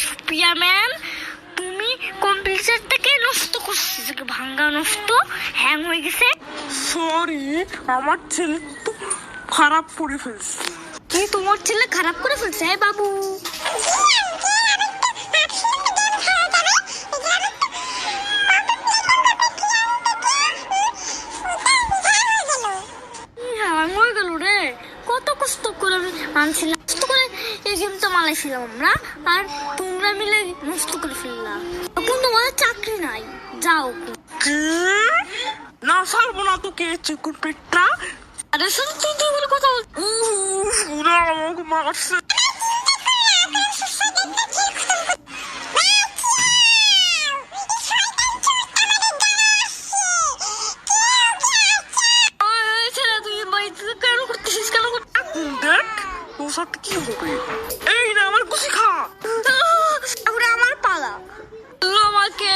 সুপিয়া ma'am, তুমি কম্পিউটারটাকে নষ্ট করছিস, ভাঙ্গা নষ্ট, হ্যাং হয়ে গেছে। সরি, আমার ছেলে তো খারাপ করে ফেলছে। কি তোমার ছেলে খারাপ করে ফেলছে? হ্যাঁ বাবু, কত কষ্ট করে আনছিলাম, কষ্ট করে এই গেমটা মালাইছিলাম আমরা, আর তোমরা মিলে নষ্ট করে ফেললাম। এখন তোমাদের চাকরি নাই, যাও। না ছাড়বো না তোকে চিকুন পেটটা। আরে শুধু তুই বলে কথা বল। ওরা আমাকে মারছে। দেখ তোর সাথে কি হবে। এই না আমার গুছি খা। আমার পালা আমাকে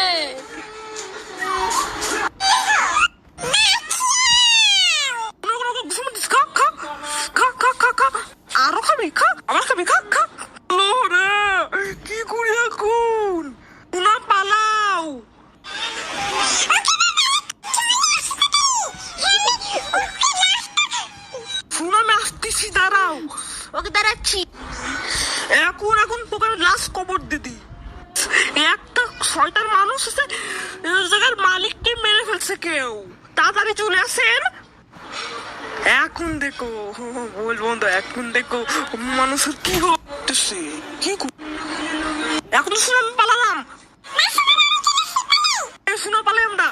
আরো খাবি, খা আবার খাবি, খা খা। রে কি করি এখন, না পালাও। শুনো আমি আসতেছি, দাঁড়াও। ওকে দাঁড়াচ্ছি। এখন তোকে আমি লাস্ট কবর দিদি। একটা শয়তান মানুষ আছে, এই জায়গার মালিককে মেরে ফেলছে কেউ। তাড়াতাড়ি চলে আসেন। এখন দেখো বলবো তো, এখন দেখো মানুষের কি হচ্ছে। কি এখন শুনে আমি পালালাম, শুনে পালাই আমরা।